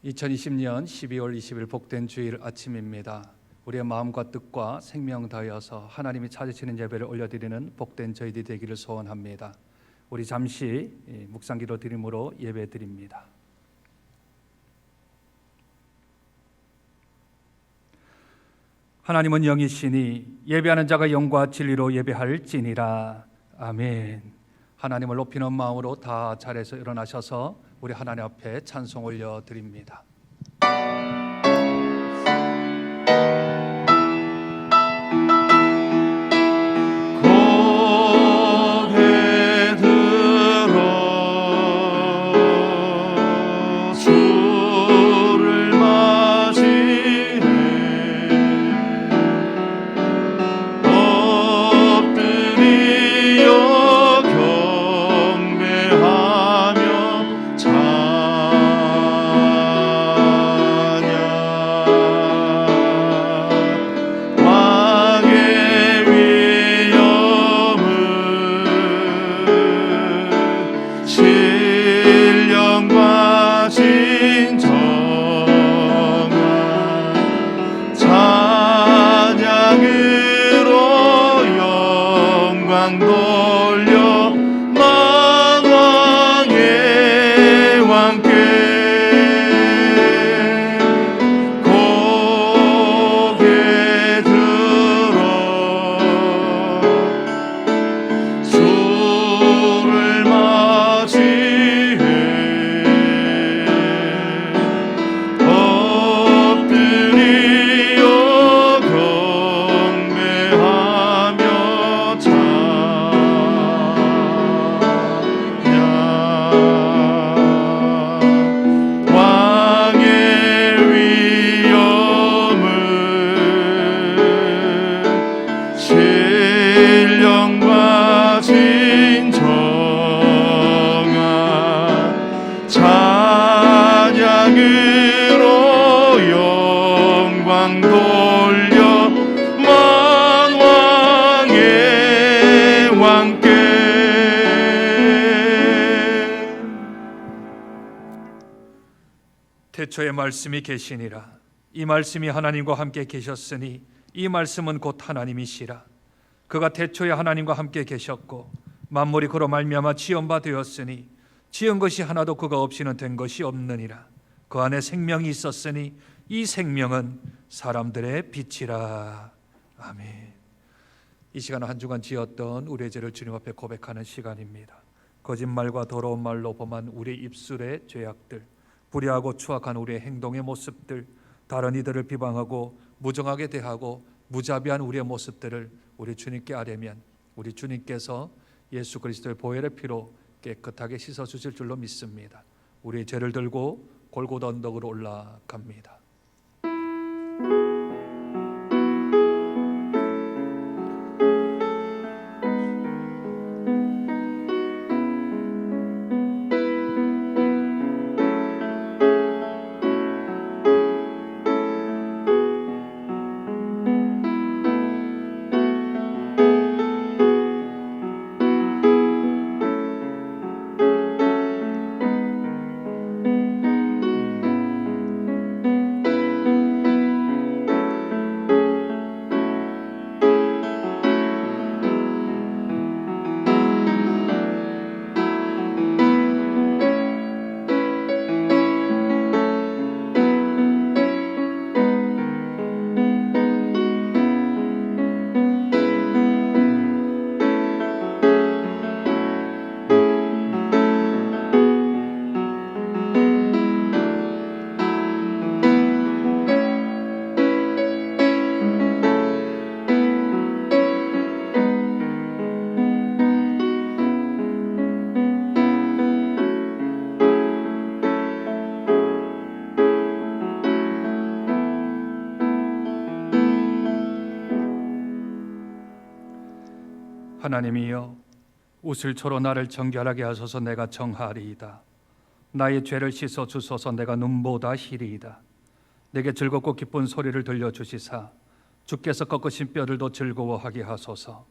2020년 12월 20일 복된 주일 아침입니다. 우리의 마음과 뜻과 생명 다하여서 하나님이 찾으시는 예배를 올려드리는 복된 저희들이 되기를 소원합니다. 우리 잠시 묵상기도 드림으로 예배 드립니다. 하나님은 영이시니 예배하는 자가 영과 진리로 예배할지니라. 아멘. 하나님을 높이는 마음으로 다 자리에서 일어나셔서 우리 하나님 앞에 찬송 올려드립니다. 태초에 말씀이 계시니라. 이 말씀이 하나님과 함께 계셨으니 이 말씀은 곧 하나님이시라. 그가 태초에 하나님과 함께 계셨고 만물이 그로 말미암아 지은 바 되었으니 지은 것이 하나도 그가 없이는 된 것이 없느니라. 그 안에 생명이 있었으니 이 생명은 사람들의 빛이라. 아멘. 이 시간은 한 주간 지었던 우리의 죄를 주님 앞에 고백하는 시간입니다. 거짓말과 더러운 말로 범한 우리의 입술의 죄악들, 불의하고 추악한 우리의 행동의 모습들, 다른 이들을 비방하고 무정하게 대하고 무자비한 우리의 모습들을 우리 주님께 아뢰면 우리 주님께서 예수 그리스도의 보혈의 피로 깨끗하게 씻어주실 줄로 믿습니다. 우리의 죄를 들고 골고다 언덕으로 올라갑니다. 하나님이여, 우슬초로 나를 정결하게 하소서. 내가 정하리이다. 나의 죄를 씻어 주소서. 내가 눈보다 희리이다. 내게 즐겁고 기쁜 소리를 들려주시사 주께서 꺾으신 뼈들도 즐거워하게 하소서.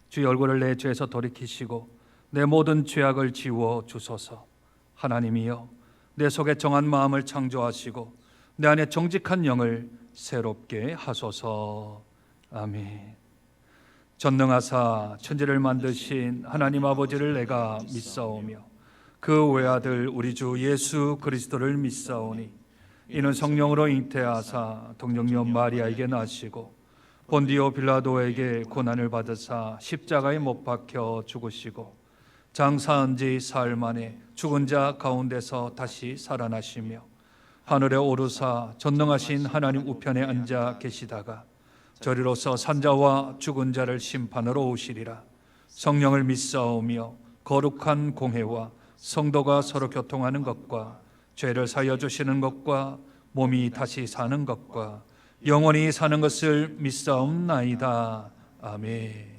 주의 얼굴을 내 죄에서 돌이키시고 내 모든 죄악을 지워 주소서. 하나님이여, 내 속에 정한 마음을 창조하시고 내 안에 정직한 영을 새롭게 하소서. 아멘. 전능하사 천지를 만드신 하나님 아버지를 내가 믿사오며 그 외아들 우리 주 예수 그리스도를 믿사오니 이는 성령으로 잉태하사 동정녀 마리아에게 나시고 본디오 빌라도에게 고난을 받으사 십자가에 못 박혀 죽으시고 장사한 지 사흘 만에 죽은 자 가운데서 다시 살아나시며 하늘에 오르사 전능하신 하나님 우편에 앉아 계시다가 저리로서 산자와 죽은 자를 심판하러 오시리라. 성령을 믿사오며 거룩한 공회와 성도가 서로 교통하는 것과 죄를 사여 주시는 것과 몸이 다시 사는 것과 영원히 사는 것을 믿사옵나이다. 아멘.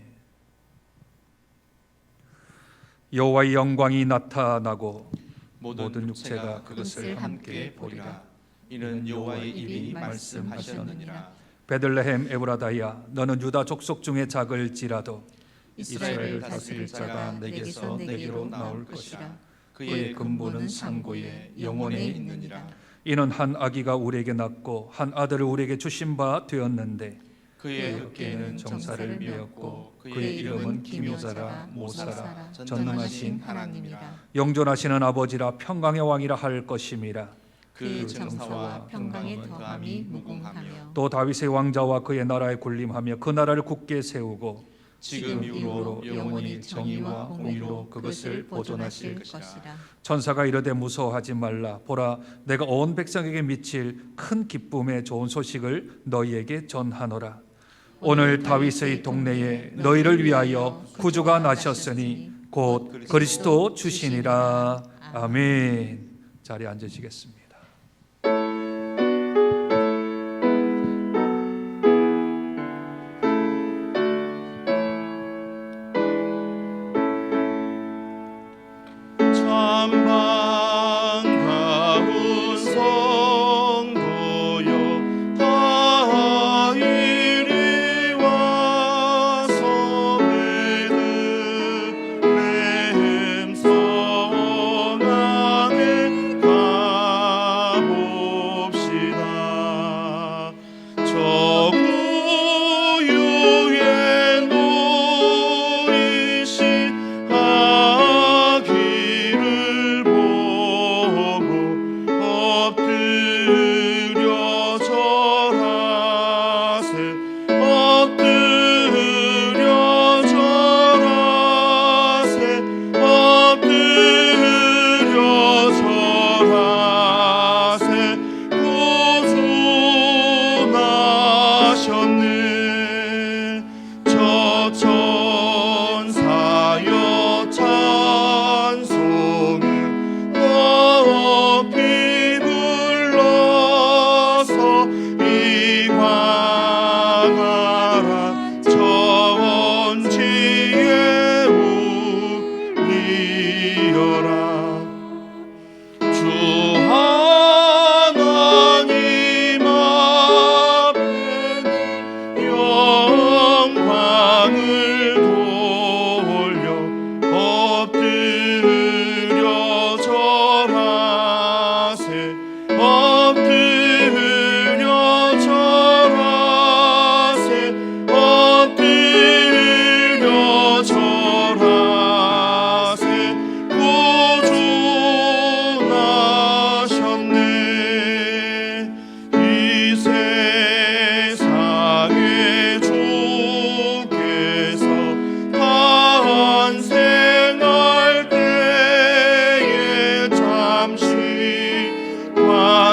여호와의 영광이 나타나고 모든 육체가 그것을 함께 보리라. 이는 여호와의 입이 말씀하셨느니라. 베들레헴 에브라다야, 너는 유다 족속 중에 작을지라도 이스라엘을 다스릴 자가 내게서 내게로 나올 것이라. 그의 근본은 상고에 영원히 있느니라. 이는 한 아기가 우리에게 낳고 한 아들을 우리에게 주신 바 되었는데 그의 어깨에는 정사를 메었고 그의 이름은 기묘자라 모사라 전능하신 하나님이라. 영존하시는 아버지라 평강의 왕이라 할 것임이라. 그 정사와 평강의 더함이 무궁하며 또 다윗의 왕자와 그의 나라에 군림하며 그 나라를 굳게 세우고 지금 이후로 영원히 정의와 공의로 그것을 보존하실 것이라. 천사가 이르되 무서워하지 말라. 보라, 내가 온 백성에게 미칠 큰 기쁨의 좋은 소식을 너희에게 전하노라. 오늘 다윗의 동네에 너희를 위하여 구주가 나셨으니 곧 그리스도 주시니라. 아멘. 자리에 앉으시겠습니다.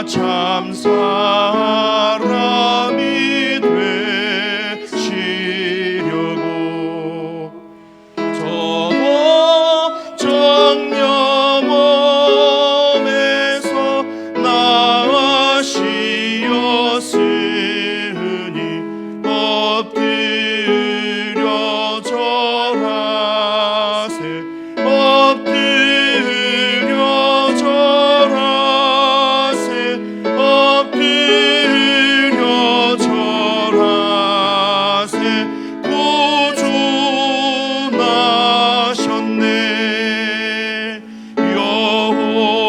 참 사람이 되시려고 저도 정령 몸에서 나시었으니 엎드려 절하세 엎드려 절하세 엎드려 절하세 구주 나셨네 여호와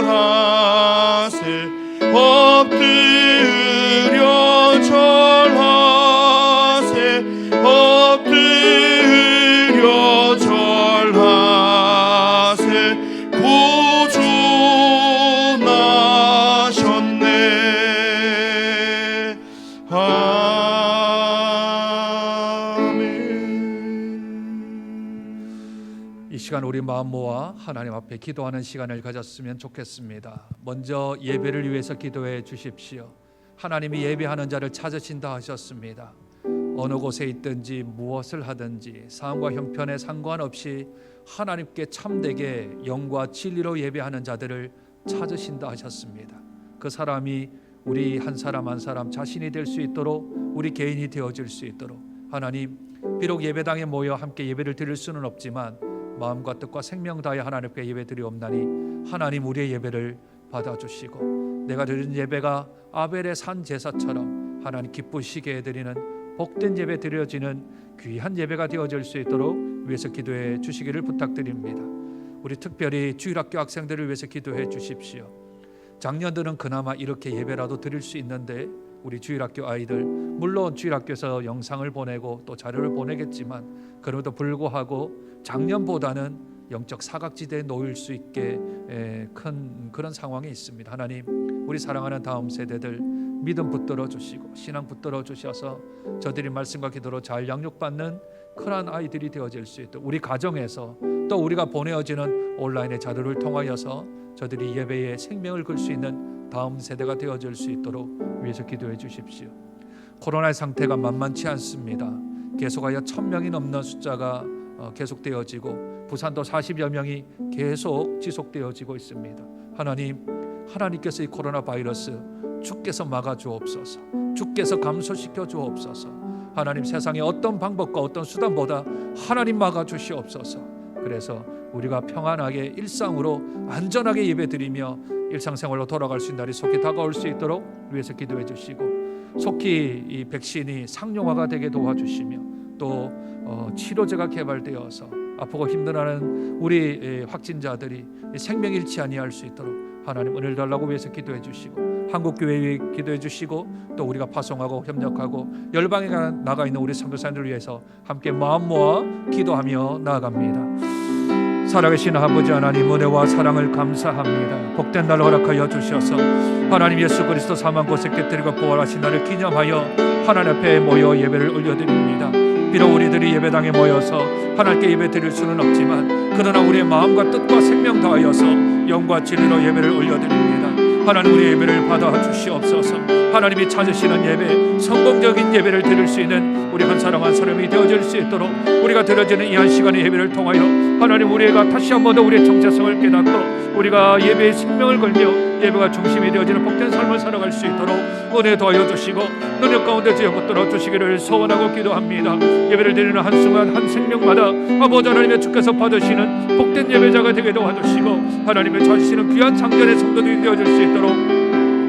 절하세 엎드려 절하세 엎드려 절하세 구주나셨네. 이 시간 우리 마음 모아 하나님 앞에 기도하는 시간을 가졌으면 좋겠습니다. 먼저 예배를 위해서 기도해 주십시오. 하나님이 예배하는 자를 찾으신다 하셨습니다. 어느 곳에 있든지 무엇을 하든지 상황과 형편에 상관없이 하나님께 참되게 영과 진리로 예배하는 자들을 찾으신다 하셨습니다. 그 사람이 우리 한 사람 한 사람 자신이 될 수 있도록, 우리 개인이 되어질 수 있도록 하나님, 비록 예배당에 모여 함께 예배를 드릴 수는 없지만 마음과 뜻과 생명 다해 하나님께 예배드리옵나니 하나님 우리의 예배를 받아주시고, 내가 드린 예배가 아벨의 산 제사처럼 하나님 기쁘시게 해드리는 복된 예배 드려지는 귀한 예배가 되어질 수 있도록 위해서 기도해 주시기를 부탁드립니다. 우리 특별히 주일학교 학생들을 위해서 기도해 주십시오. 작년들은 그나마 이렇게 예배라도 드릴 수 있는데 우리 주일학교 아이들, 물론 주일학교에서 영상을 보내고 또 자료를 보내겠지만 그럼에도 불구하고 작년보다는 영적 사각지대에 놓일 수 있게 큰 그런 상황에 있습니다. 하나님, 우리 사랑하는 다음 세대들 믿음 붙들어 주시고 신앙 붙들어 주셔서 저들이 말씀과 기도로 잘 양육받는 큰한 아이들이 되어질 수 있도록, 우리 가정에서 또 우리가 보내어지는 온라인의 자료를 통하여서 저들이 예배에 생명을 걸 수 있는 다음 세대가 되어질 수 있도록 위해서 기도해 주십시오. 코로나의 상태가 만만치 않습니다. 계속하여 1000명이 넘는 숫자가 계속되어지고 부산도 40여 명이 계속 지속되어지고 있습니다. 하나님, 하나님께서 이 코로나 바이러스 주께서 막아주옵소서, 주께서 감소시켜 주옵소서. 하나님, 세상의 어떤 방법과 어떤 수단보다 하나님 막아주시옵소서. 그래서 우리가 평안하게 일상으로 안전하게 예배드리며 일상생활로 돌아갈 수 있는 날이 속히 다가올 수 있도록 위해서 기도해 주시고, 속히 이 백신이 상용화가 되게 도와주시며 또 치료제가 개발되어서 아프고 힘들어하는 우리 확진자들이 생명 잃지 아니할 수 있도록 하나님 은혜를 달라고 위해서 기도해 주시고, 한국교회에 기도해 주시고, 또 우리가 파송하고 협력하고 열방에 나가 있는 우리 선교사님들을 위해서 함께 마음 모아 기도하며 나아갑니다. 살아계신 아버지 하나님, 은혜와 사랑을 감사합니다. 복된 날 허락하여 주셔서 하나님 예수 그리스도 사망 고생 깨뜨리고 부활하신 날을 기념하여 하나님 앞에 모여 예배를 올려드립니다. 비록 우리들이 예배당에 모여서 하나님께 예배 드릴 수는 없지만 그러나 우리의 마음과 뜻과 생명 다하여서 영과 진리로 예배를 올려드립니다. 하나님, 우리 예배를 받아 주시옵소서. 하나님이 찾으시는 예배, 성공적인 예배를 드릴 수 있는 우리 한 사람 한 사람이 되어질 수 있도록 우리가 드려지는 이 한 시간의 예배를 통하여 하나님, 우리가 다시 한 번 더 우리의 정체성을 깨닫고 우리가 예배에 생명을 걸며 예배가 중심이 되어지는 복된 삶을 살아갈 수 있도록 은혜 도와여 주시고 능력 가운데 지어 붙들어 주시기를 소원하고 기도합니다. 예배를 드리는 한순간 한 생명마다 아버지 하나님의 주께서 받으시는 복된 예배자가 되게 도와주시고 하나님의 찾으시는 귀한 창전의 성도들이 되어질 수 있도록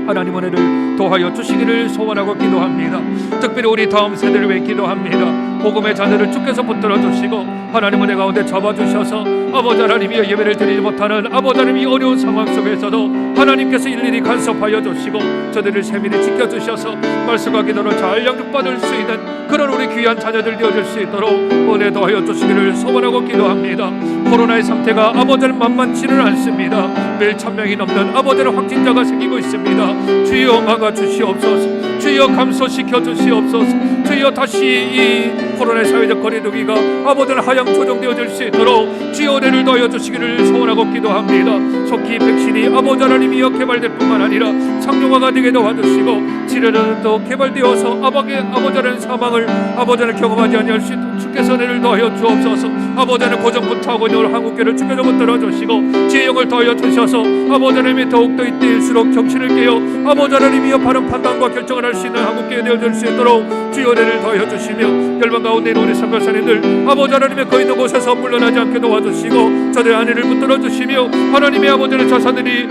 하나님 은혜를 도와여 주시기를 소원하고 기도합니다. 특별히 우리 다음 세대를 위해 기도합니다. 복음의 자녀를 주께서 붙들어 주시고 하나님 은혜 가운데 잡아주셔서 아버지 하나님이 예배를 드리지 못하는 아버지 하나님이 어려운 상황 속에서도 하나님께서 일일이 간섭하여 주시고 저들을 세밀히 지켜주셔서 말씀과 기도를 잘 양육받을 수 있는 그런 우리 귀한 자녀들 되어질 수 있도록 은혜 도와여 주시기를 소원하고 기도합니다. 코로나의 상태가 아버지를 만만치는 않습니다. 매일 1000명이 넘는 아버지의 확진자가 생기고 있습니다. 주여 막아주시옵소서. 주여 감소시켜 주시옵소서. 주여 다시 이 코로나의 사회적 거리두기가 아버지는 하향 조정되어질 수 있도록 주여 은혜를 더하여 주시기를 소원하고 기도합니다. 속히 백신이 아버지 하나님이여 개발될 뿐만 아니라 상용화가 되게 도와주시고 치료는 또 개발되어서 아버지는 사망을 아버지는 경험하지 아니할 수 있도록 주께서 은혜를 더하여 주옵소서. 아버지는 고정부터하고 있는 한국교회를 주께서 붙들어 주시고 지혜영을 더하여 주셔서 아버지 하나님이 더욱더 이때일수록 정신을 깨어 아버지 하나님이여 바른 판단과 결정을 할 수 있는 한국교회 되어질 수 있도록 주여 은혜를 더하여 주시며 열방 가운데 있는 우리 선교사님들 아버지 하나님의 거 있는 곳에서 물러나지 않게 도와주시고 저들의 안위를 붙들어 주시며 하나님의 아버지의 자산들이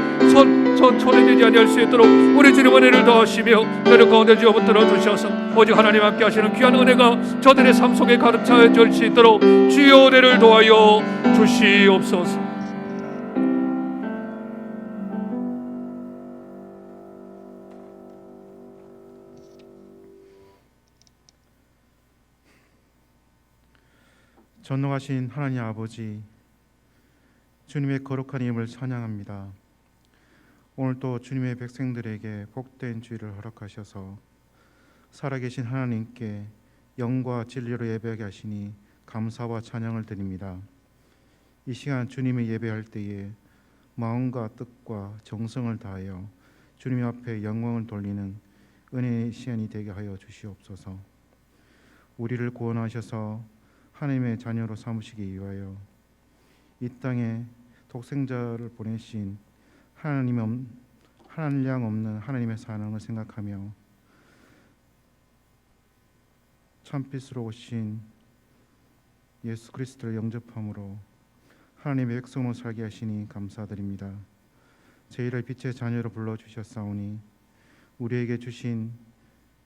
손해되지 아니할 수 있도록 우리 주님 은혜를 더하시며 너를 가운데 주여 붙들어 주셔서 오직 하나님 함께 하시는 귀한 은혜가 저들의 삶 속에 가득차질 수 있도록 주여 은혜를 더하여 주시옵소서. 전능하신 하나님 아버지, 주님의 거룩한 이름을 찬양합니다. 오늘도 주님의 백성들에게 복된 주일을 허락하셔서 살아계신 하나님께 영과 진리로 예배하게 하시니 감사와 찬양을 드립니다. 이 시간 주님의 예배할 때에 마음과 뜻과 정성을 다하여 주님 앞에 영광을 돌리는 은혜의 시간이 되게 하여 주시옵소서. 우리를 구원하셔서 하나님의 자녀로 삼으시기 위하여 이 땅에 독생자를 보내신 하나님 없는 하나님의 사랑을 생각하며 참빛으로 오신 예수 그리스도를 영접함으로 하나님의 백성으로 살게 하시니 감사드립니다. 저희를 빛의 자녀로 불러주셨사오니 우리에게 주신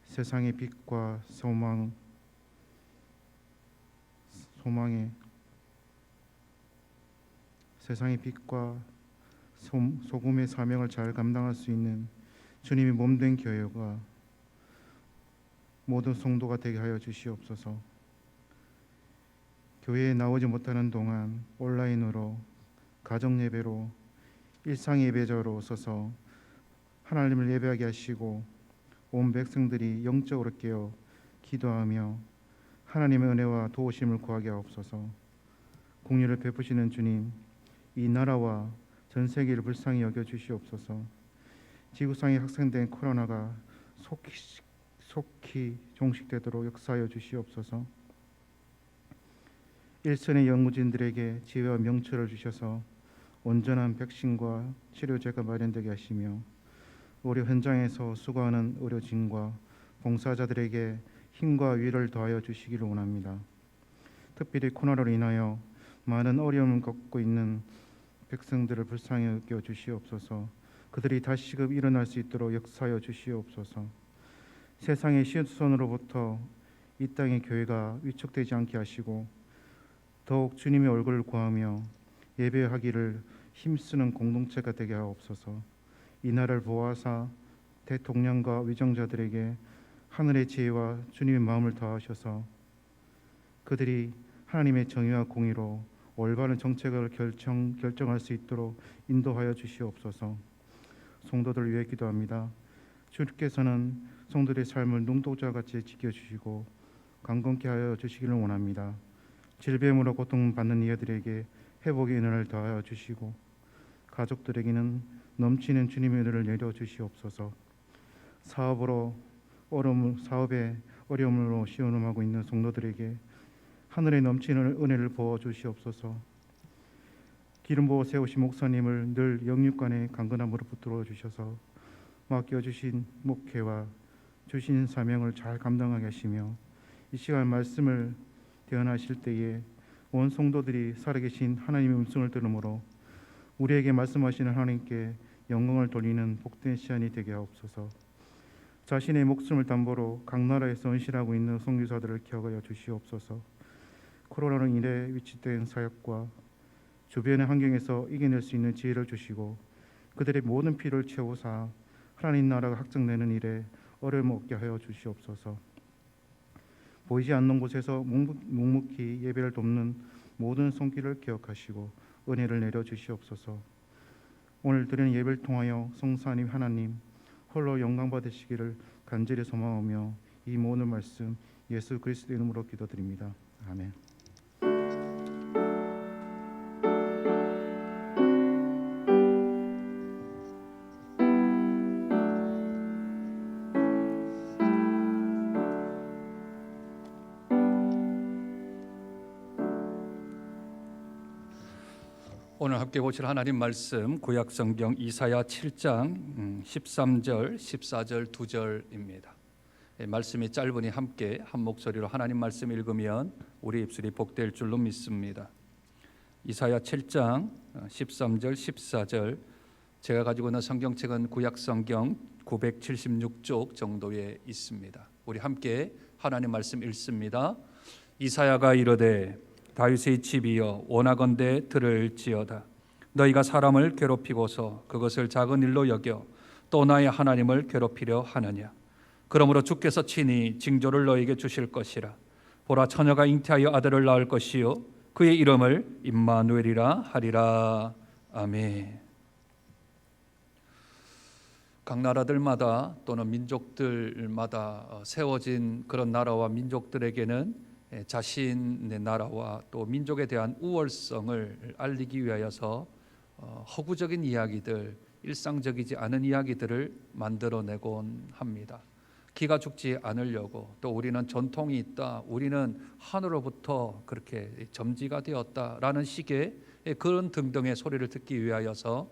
세상의 빛과 세상의 빛과 소금의 사명을 잘 감당할 수 있는 주님이 몸된 교회가 모든 성도가 되게 하여 주시옵소서. 교회에 나오지 못하는 동안 온라인으로 가정 예배로 일상 예배자로 서서 하나님을 예배하게 하시고 온 백성들이 영적으로 깨어 기도하며 하나님의 은혜와 도우심을 구하게 하옵소서. 공의를 베푸시는 주님, 이 나라와 전 세계를 불쌍히 여겨 주시옵소서. 지구상에 확산된 코로나가 속히 종식되도록 역사하여 주시옵소서. 일선의 연구진들에게 지혜와 명철을 주셔서 온전한 백신과 치료제가 마련되게 하시며 의료 현장에서 수고하는 의료진과 봉사자들에게 힘과 위를 더하여 주시기를 원합니다. 특별히 코로나로 인하여 많은 어려움을 겪고 있는 백성들을 불쌍히 여겨 주시옵소서. 그들이 다시금 일어날 수 있도록 역사하여 주시옵소서. 세상의 시선으로부터 이 땅의 교회가 위축되지 않게 하시고 더욱 주님의 얼굴을 구하며 예배하기를 힘쓰는 공동체가 되게 하옵소서. 이 나라를 보호하사 대통령과 위정자들에게 하늘의 지혜와 주님의 마음을 더하셔서 그들이 하나님의 정의와 공의로 올바른 정책을 결정할 수 있도록 인도하여 주시옵소서. 성도들을 위해 기도합니다. 주께서는 성도들의 삶을 눈동자같이 지켜주시고 강건케 하여 주시기를 원합니다. 질병으로 고통받는 이들에게 회복의 은혜를 더하여 주시고 가족들에게는 넘치는 주님의 은혜를 내려 주시옵소서. 사업에 어려움으로 시험하고 있는 성도들에게 하늘에 넘치는 은혜를 부어 주시옵소서. 기름 부어 세우신 목사님을 늘 영육간의 강건함으로 붙들어 주셔서 맡겨주신 목회와 주신 사명을 잘 감당하게 하시며 이 시간 말씀을 대언하실 때에 온 성도들이 살아계신 하나님의 음성을 들으므로 우리에게 말씀하시는 하나님께 영광을 돌리는 복된 시간이 되게 하옵소서. 자신의 목숨을 담보로 각 나라에서 헌신하고 있는 선교사들을 기억하여 주시옵소서. 코로나로 인해 위축된 사역과 주변의 환경에서 이겨낼 수 있는 지혜를 주시고 그들의 모든 피를 채우사 하나님 나라가 확장되는 일에 어려움 없게 하여 주시옵소서. 보이지 않는 곳에서 묵묵히 예배를 돕는 모든 손길을 기억하시고 은혜를 내려 주시옵소서. 오늘 드리는 예배를 통하여 성사님 하나님 홀로 영광 받으시기를 간절히 소망하며 이 모든 말씀 예수 그리스도의 이름으로 기도드립니다. 아멘. 오늘 함께 보실 하나님 말씀 구약성경 이사야 7장 13절 14절 2절입니다. 말씀이 짧으니 함께 한 목소리로 하나님 말씀 읽으면 우리 입술이 복될 줄로 믿습니다. 이사야 7장 13절 14절. 제가 가지고 있는 성경책은 구약성경 976쪽 정도에 있습니다. 우리 함께 하나님 말씀 읽습니다. 이사야가 이르되 다윗의 집이여 원하건대 들을지어다. 너희가 사람을 괴롭히고서 그것을 작은 일로 여겨 또 나의 하나님을 괴롭히려 하느냐. 그러므로 주께서 친히 징조를 너희에게 주실 것이라. 보라 처녀가 잉태하여 아들을 낳을 것이요 그의 이름을 임마누엘이라 하리라. 아멘. 각 나라들마다 또는 민족들마다 세워진 그런 나라와 민족들에게는 자신의 나라와 또 민족에 대한 우월성을 알리기 위하여서 허구적인 이야기들, 일상적이지 않은 이야기들을 만들어내곤 합니다. 기가 죽지 않으려고, 또 우리는 전통이 있다, 우리는 하늘로부터 그렇게 점지가 되었다라는 식의 그런 등등의 소리를 듣기 위하여서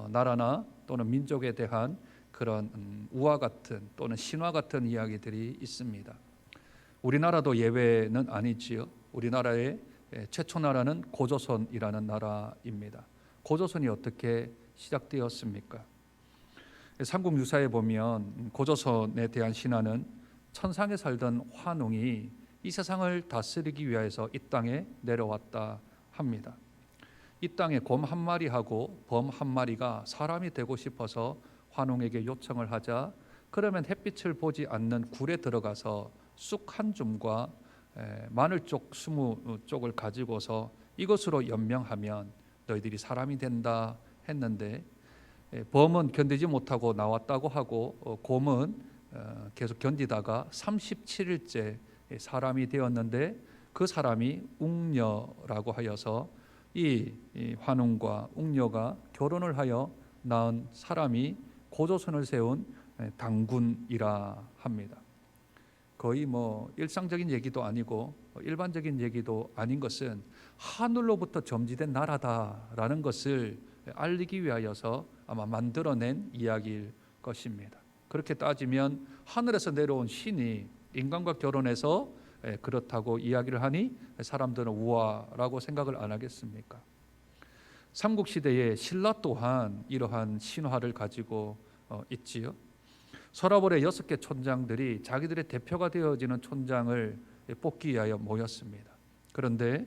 나라나 또는 민족에 대한 그런 우화 같은 또는 신화 같은 이야기들이 있습니다. 우리나라도 예외는 아니지요. 우리나라의 최초 나라는 고조선이라는 나라입니다. 고조선이 어떻게 시작되었습니까? 삼국 유사에 보면 고조선에 대한 신화는 천상에 살던 환웅이 이 세상을 다스리기 위해서 이 땅에 내려왔다 합니다. 이 땅에 곰 한 마리하고 범 한 마리가 사람이 되고 싶어서 환웅에게 요청을 하자, 그러면 햇빛을 보지 않는 굴에 들어가서 쑥 한 줌과 마늘쪽 20쪽을 가지고서 이것으로 연명하면 너희들이 사람이 된다 했는데, 범은 견디지 못하고 나왔다고 하고 곰은 계속 견디다가 37일째 사람이 되었는데, 그 사람이 웅녀라고 하여서 이 환웅과 웅녀가 결혼을 하여 낳은 사람이 고조선을 세운 당군이라 합니다. 거의 일상적인 얘기도 아니고 일반적인 얘기도 아닌 것은 하늘로부터 점지된 나라다라는 것을 알리기 위하여서 아마 만들어낸 이야기일 것입니다. 그렇게 따지면 하늘에서 내려온 신이 인간과 결혼해서 그렇다고 이야기를 하니 사람들은 우화라고 생각을 안 하겠습니까? 삼국시대의 신라 또한 이러한 신화를 가지고 있지요. 서라벌의 6개 촌장들이 자기들의 대표가 되어지는 촌장을 뽑기 위하여 모였습니다. 그런데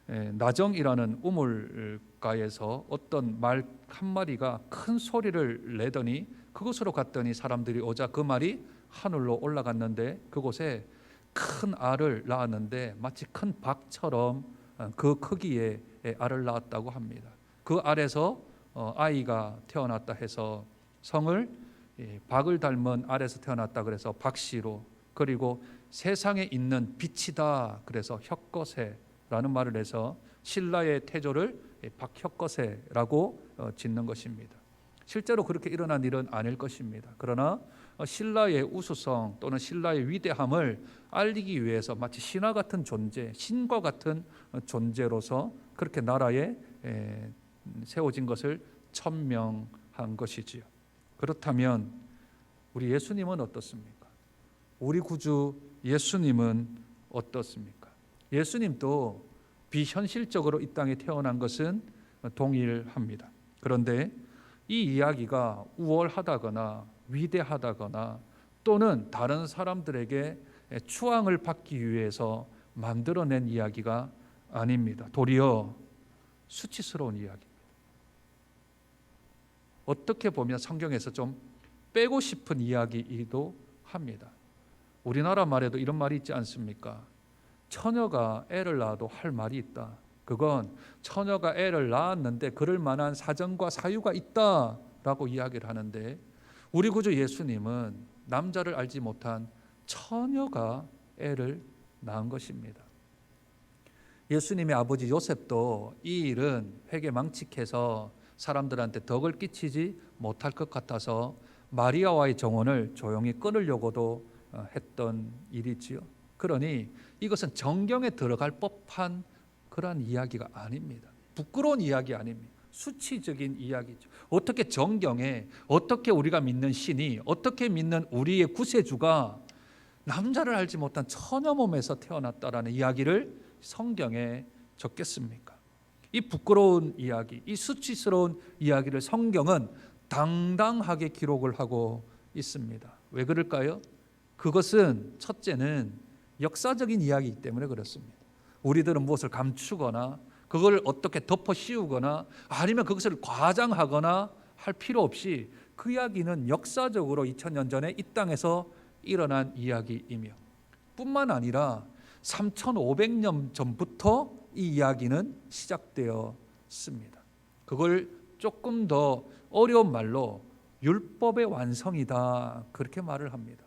나정이라는 우물가에서 어떤 말 한 마리가 큰 소리를 내더니 그곳으로 갔더니 사람들이 오자 그 말이 하늘로 올라갔는데, 그곳에 큰 알을 낳았는데 마치 큰 박처럼 그 크기의 알을 낳았다고 합니다. 그 알에서 아이가 태어났다 해서 성을 박을 닮은 알에서 태어났다 그래서 박씨로, 그리고 세상에 있는 빛이다 그래서 혁거세라는 말을 해서 신라의 태조를 박혁거세라고 짓는 것입니다. 실제로 그렇게 일어난 일은 아닐 것입니다. 그러나 신라의 우수성 또는 신라의 위대함을 알리기 위해서 마치 신화 같은 존재, 신과 같은 존재로서 그렇게 나라에 세워진 것을 천명한 것이지요. 그렇다면 우리 예수님은 어떻습니까? 우리 구주 예수님은 어떻습니까? 예수님도 비현실적으로 이 땅에 태어난 것은 동일합니다. 그런데 이 이야기가 우월하다거나 위대하다거나 또는 다른 사람들에게 추앙을 받기 위해서 만들어낸 이야기가 아닙니다. 도리어 수치스러운 이야기입니다. 어떻게 보면 성경에서 좀 빼고 싶은 이야기이기도 합니다. 우리나라 말에도 이런 말이 있지 않습니까? 처녀가 애를 낳아도 할 말이 있다. 그건 처녀가 애를 낳았는데 그럴 만한 사정과 사유가 있다라고 이야기를 하는데, 우리 구주 예수님은 남자를 알지 못한 처녀가 애를 낳은 것입니다. 예수님의 아버지 요셉도 이 일은 회개망측해서 사람들한테 덕을 끼치지 못할 것 같아서 마리아와의 정혼을 조용히 끊으려고도 했던 일이지요. 그러니 이것은 정경에 들어갈 법한 그러한 이야기가 아닙니다. 부끄러운 이야기 아닙니다. 수치적인 이야기죠. 어떻게 정경에, 어떻게 우리가 믿는 신이, 어떻게 믿는 우리의 구세주가 남자를 알지 못한 처녀 몸에서 태어났다라는 이야기를 성경에 적겠습니까? 이 부끄러운 이야기, 이 수치스러운 이야기를 성경은 당당하게 기록을 하고 있습니다. 왜 그럴까요? 그것은 첫째는 역사적인 이야기이기 때문에 그렇습니다. 우리들은 무엇을 감추거나 그걸 어떻게 덮어 씌우거나 아니면 그것을 과장하거나 할 필요 없이 그 이야기는 역사적으로 2000년 전에 이 땅에서 일어난 이야기이며, 뿐만 아니라 3500년 전부터 이 이야기는 시작되었습니다. 그걸 조금 더 어려운 말로 율법의 완성이다 그렇게 말을 합니다.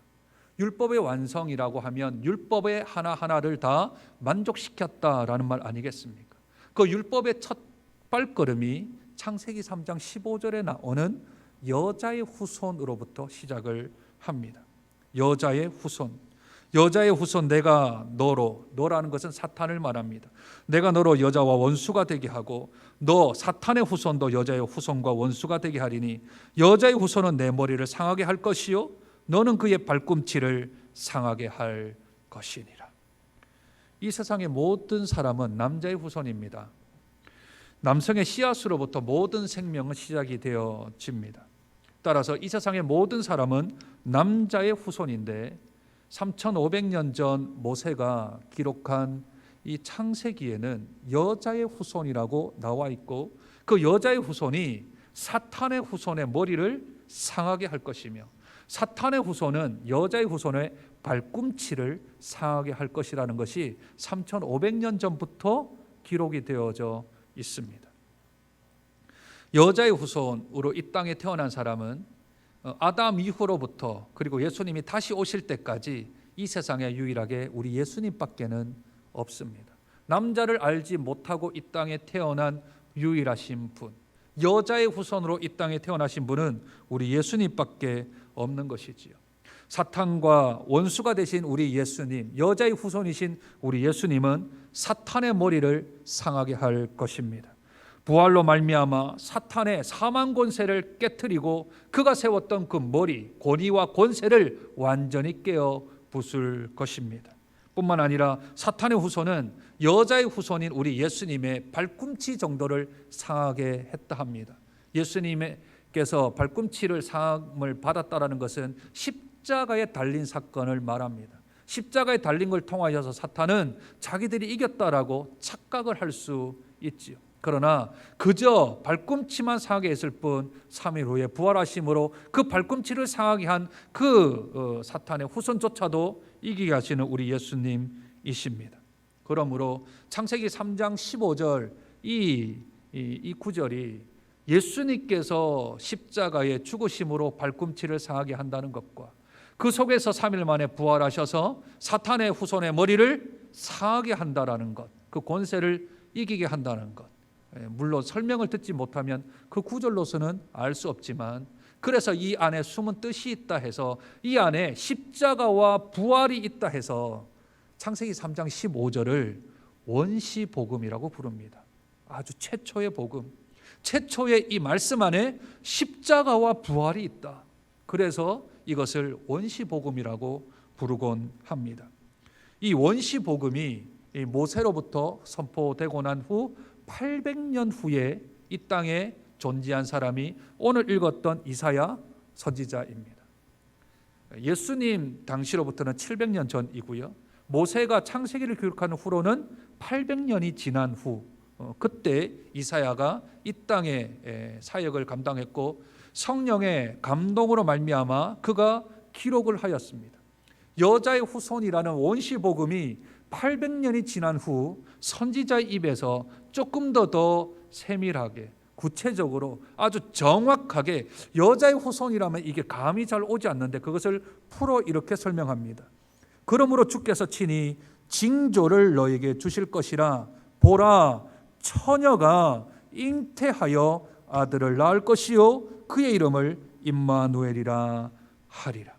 율법의 완성이라고 하면 율법의 하나하나를 다 만족시켰다라는 말 아니겠습니까? 그 율법의 첫 발걸음이 창세기 3장 15절에 나오는 여자의 후손으로부터 시작을 합니다. 여자의 후손. 여자의 후손 내가 너라는 것은 사탄을 말합니다. 내가 너로 여자와 원수가 되게 하고 너 사탄의 후손도 여자의 후손과 원수가 되게 하리니 여자의 후손은 내 머리를 상하게 할 것이요 너는 그의 발꿈치를 상하게 할 것이니라. 이 세상의 모든 사람은 남자의 후손입니다. 남성의 씨앗으로부터 모든 생명은 시작이 되어집니다. 따라서 이 세상의 모든 사람은 남자의 후손인데 3500년 전 모세가 기록한 이 창세기에는 여자의 후손이라고 나와 있고 그 여자의 후손이 사탄의 후손의 머리를 상하게 할 것이며 사탄의 후손은 여자의 후손의 발꿈치를 상하게 할 것이라는 것이 3500년 전부터 기록이 되어져 있습니다. 여자의 후손으로 이 땅에 태어난 사람은 아담 이후로부터 그리고 예수님이 다시 오실 때까지 이 세상에 유일하게 우리 예수님밖에는 없습니다. 남자를 알지 못하고 이 땅에 태어난 유일하신 분, 여자의 후손으로 이 땅에 태어나신 분은 우리 예수님밖에 없는 것이지요. 사탄과 원수가 되신 우리 예수님, 여자의 후손이신 우리 예수님은 사탄의 머리를 상하게 할 것입니다. 부활로 말미암아 사탄의 사망 권세를 깨트리고 그가 세웠던 그 머리, 권위와 권세를 완전히 깨어 부술 것입니다. 뿐만 아니라 사탄의 후손은 여자의 후손인 우리 예수님의 발꿈치 정도를 상하게 했다 합니다. 예수님께서 발꿈치를 상함을 받았다라는 것은 십자가에 달린 사건을 말합니다. 십자가에 달린 걸 통하여서 사탄은 자기들이 이겼다라고 착각을 할 수 있지요. 그러나 그저 발꿈치만 상하게 했을 뿐 3일 후에 부활하심으로 그 발꿈치를 상하게 한 그 사탄의 후손조차도 이기게 하시는 우리 예수님이십니다. 그러므로 창세기 3장 15절 이 구절이 예수님께서 십자가에 죽으심으로 발꿈치를 상하게 한다는 것과 그 속에서 3일 만에 부활하셔서 사탄의 후손의 머리를 상하게 한다라는 것, 그 권세를 이기게 한다는 것, 물론 설명을 듣지 못하면 그 구절로서는 알 수 없지만 그래서 이 안에 숨은 뜻이 있다 해서 이 안에 십자가와 부활이 있다 해서 창세기 3장 15절을 원시복음이라고 부릅니다. 아주 최초의 복음, 최초의 이 말씀 안에 십자가와 부활이 있다. 그래서 이것을 원시복음이라고 부르곤 합니다. 이 원시복음이 모세로부터 선포되고 난 후 800년 후에 이 땅에 존재한 사람이 오늘 읽었던 이사야 선지자입니다. 예수님 당시로부터는 700년 전이고요. 모세가 창세기를 기록하는 후로는 800년이 지난 후 그때 이사야가 이 땅에 사역을 감당했고 성령의 감동으로 말미암아 그가 기록을 하였습니다. 여자의 후손이라는 원시복음이 800년이 지난 후 선지자의 입에서 조금 더 세밀하게 구체적으로 아주 정확하게 여자의 후손이라면 이게 감이 잘 오지 않는데 그것을 풀어 이렇게 설명합니다. 그러므로 주께서 친히 징조를 너에게 주실 것이라 보라 처녀가 잉태하여 아들을 낳을 것이요 그의 이름을 임마누엘이라 하리라.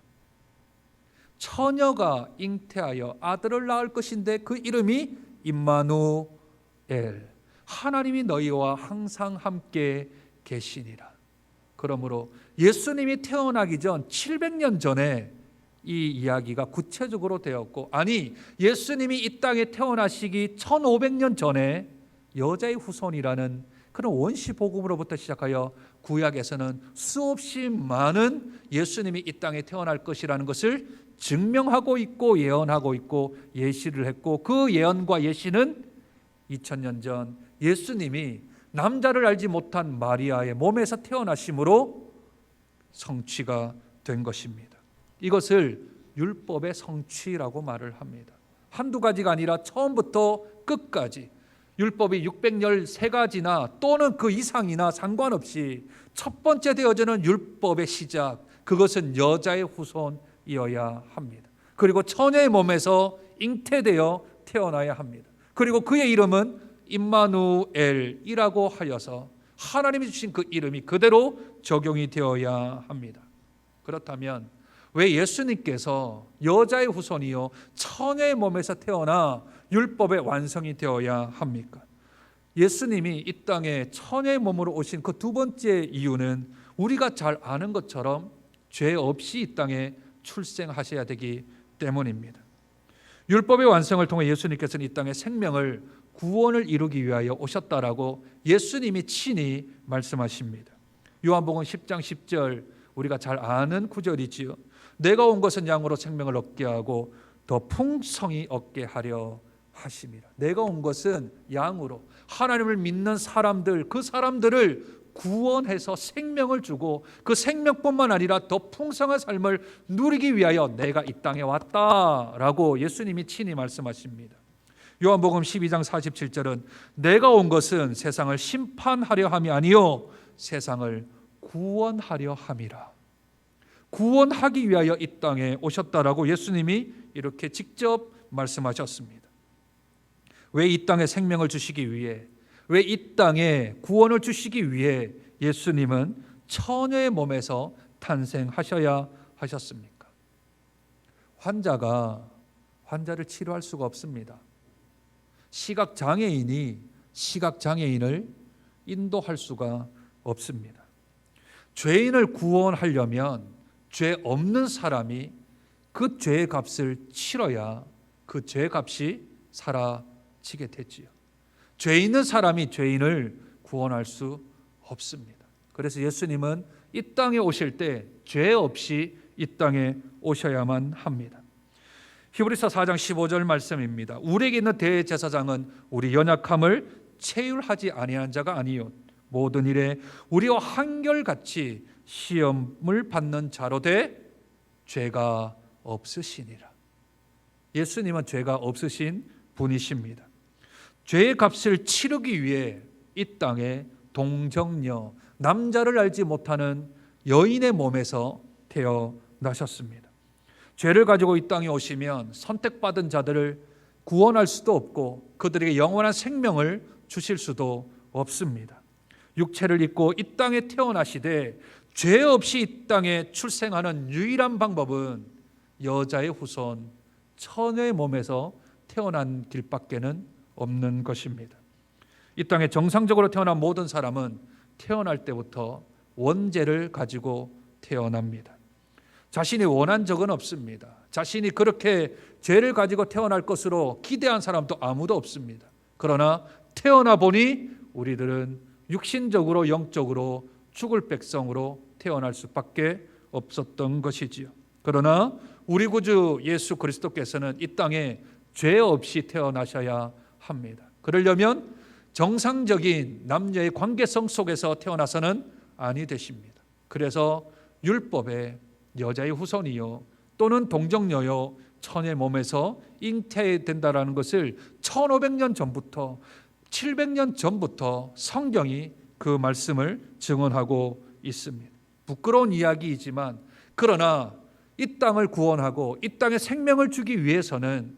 처녀가 잉태하여 아들을 낳을 것인데 그 이름이 임마누엘, 하나님이 너희와 항상 함께 계시니라. 그러므로 예수님이 태어나기 전 700년 전에 이 이야기가 구체적으로 되었고, 아니 예수님이 이 땅에 태어나시기 1500년 전에 여자의 후손이라는 그런 원시복음으로부터 시작하여 구약에서는 수없이 많은 예수님이 이 땅에 태어날 것이라는 것을 증명하고 있고 예언하고 있고 예시를 했고, 그 예언과 예시는 2000년 전 예수님이 남자를 알지 못한 마리아의 몸에서 태어나심으로 성취가 된 것입니다. 이것을 율법의 성취라고 말을 합니다. 한두 가지가 아니라 처음부터 끝까지 율법이 613가지나 또는 그 이상이나 상관없이 첫 번째 되어지는 율법의 시작, 그것은 여자의 후손이어야 합니다. 그리고 처녀의 몸에서 잉태되어 태어나야 합니다. 그리고 그의 이름은 임마누엘이라고 하여서 하나님이 주신 그 이름이 그대로 적용이 되어야 합니다. 그렇다면 왜 예수님께서 여자의 후손이요 처녀의 몸에서 태어나 율법의 완성이 되어야 합니까? 예수님이 이 땅에 처녀의 몸으로 오신 그 두 번째 이유는 우리가 잘 아는 것처럼 죄 없이 이 땅에 출생하셔야 되기 때문입니다. 율법의 완성을 통해 예수님께서는 이 땅에 생명을 구원을 이루기 위하여 오셨다라고 예수님이 친히 말씀하십니다. 요한복음 10장 10절 우리가 잘 아는 구절이지요. 내가 온 것은 양으로 생명을 얻게 하고 더 풍성히 얻게 하려 하심이라. 내가 온 것은 양으로 하나님을 믿는 사람들, 그 사람들을 구원해서 생명을 주고 그 생명뿐만 아니라 더 풍성한 삶을 누리기 위하여 내가 이 땅에 왔다라고 예수님이 친히 말씀하십니다. 요한복음 12장 47절은 내가 온 것은 세상을 심판하려 함이 아니요 세상을 구원하려 함이라. 구원하기 위하여 이 땅에 오셨다라고 예수님이 이렇게 직접 말씀하셨습니다. 왜 이 땅에 생명을 주시기 위해, 왜 이 땅에 구원을 주시기 위해 예수님은 처녀의 몸에서 탄생하셔야 하셨습니까? 환자를 치료할 수가 없습니다. 시각장애인이 시각장애인을 인도할 수가 없습니다. 죄인을 구원하려면 죄 없는 사람이 그 죄의 값을 치러야 그 죄의 값이 사라지게 되지요. 죄 있는 사람이 죄인을 구원할 수 없습니다. 그래서 예수님은 이 땅에 오실 때 죄 없이 이 땅에 오셔야만 합니다. 히브리서 4장 15절 말씀입니다. 우리에게 있는 대제사장은 우리 연약함을 체휼하지 아니한 자가 아니요 모든 일에 우리와 한결같이 시험을 받는 자로 돼 죄가 없으시니라. 예수님은 죄가 없으신 분이십니다. 죄의 값을 치르기 위해 이 땅에 동정녀, 남자를 알지 못하는 여인의 몸에서 태어나셨습니다. 죄를 가지고 이 땅에 오시면 선택받은 자들을 구원할 수도 없고 그들에게 영원한 생명을 주실 수도 없습니다. 육체를 입고 이 땅에 태어나시되 죄 없이 이 땅에 출생하는 유일한 방법은 여자의 후손, 처녀의 몸에서 태어난 길밖에는 없는 것입니다. 이 땅에 정상적으로 태어난 모든 사람은 태어날 때부터 원죄를 가지고 태어납니다. 자신이 원한 적은 없습니다. 자신이 그렇게 죄를 가지고 태어날 것으로 기대한 사람도 아무도 없습니다. 그러나 태어나 보니 우리들은 육신적으로 영적으로 죽을 백성으로 태어날 수밖에 없었던 것이지요. 그러나 우리 구주 예수 그리스도께서는 이 땅에 죄 없이 태어나셔야 합니다. 그러려면 정상적인 남녀의 관계성 속에서 태어나서는 아니 되십니다. 그래서 율법에 여자의 후손이요 또는 동정녀요 처녀의 몸에서 잉태된다라는 것을 1500년 전부터 700년 전부터 성경이 그 말씀을 증언하고 있습니다. 부끄러운 이야기이지만 그러나 이 땅을 구원하고 이 땅에 생명을 주기 위해서는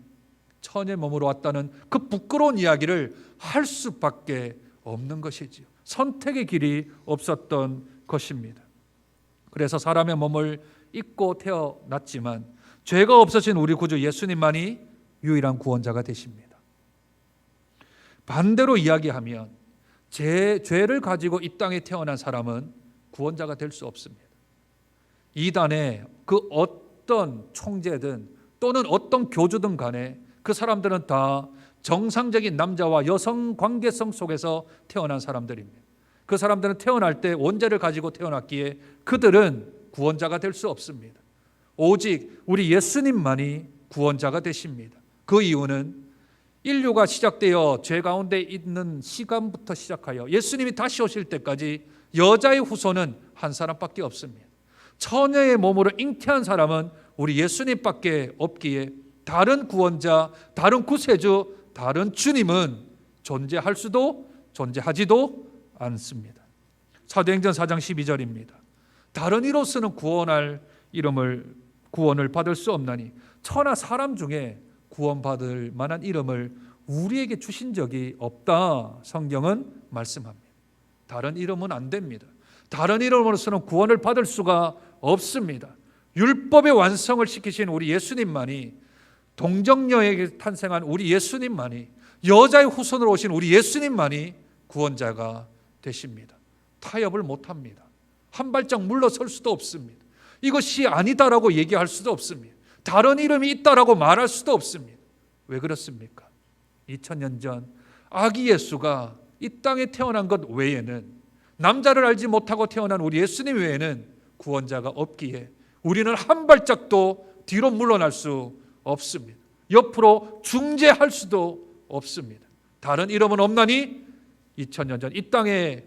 처녀의 몸으로 왔다는 그 부끄러운 이야기를 할 수밖에 없는 것이지요. 선택의 길이 없었던 것입니다. 그래서 사람의 몸을 입고 태어났지만 죄가 없어진 우리 구주 예수님만이 유일한 구원자가 되십니다. 반대로 이야기하면 죄를 가지고 이 땅에 태어난 사람은 구원자가 될 수 없습니다. 이단의 그 어떤 총재든 또는 어떤 교주든 간에 그 사람들은 다 정상적인 남자와 여성 관계성 속에서 태어난 사람들입니다. 그 사람들은 태어날 때 원죄를 가지고 태어났기에 그들은 구원자가 될 수 없습니다. 오직 우리 예수님만이 구원자가 되십니다. 그 이유는 인류가 시작되어 죄 가운데 있는 시간부터 시작하여 예수님이 다시 오실 때까지 여자의 후손은 한 사람밖에 없습니다. 처녀의 몸으로 잉태한 사람은 우리 예수님밖에 없기에 다른 구원자, 다른 구세주, 다른 주님은 존재할 수도 존재하지도 않습니다. 사도행전 4장 12절입니다. 다른 이로서는 구원을 받을 수 없나니 천하 사람 중에 구원받을 만한 이름을 우리에게 주신 적이 없다. 성경은 말씀합니다. 다른 이름은 안 됩니다. 다른 이름으로서는 구원을 받을 수가 없습니다. 율법의 완성을 시키신 우리 예수님만이, 동정녀에게 탄생한 우리 예수님만이, 여자의 후손으로 오신 우리 예수님만이 구원자가 되십니다. 타협을 못합니다. 한 발짝 물러설 수도 없습니다. 이것이 아니다라고 얘기할 수도 없습니다. 다른 이름이 있다라고 말할 수도 없습니다. 왜 그렇습니까? 2000년 전 아기 예수가 이 땅에 태어난 것 외에는, 남자를 알지 못하고 태어난 우리 예수님 외에는 구원자가 없기에 우리는 한 발짝도 뒤로 물러날 수 없습니다. 옆으로 중재할 수도 없습니다. 다른 이름은 없나니 2000년 전 이 땅에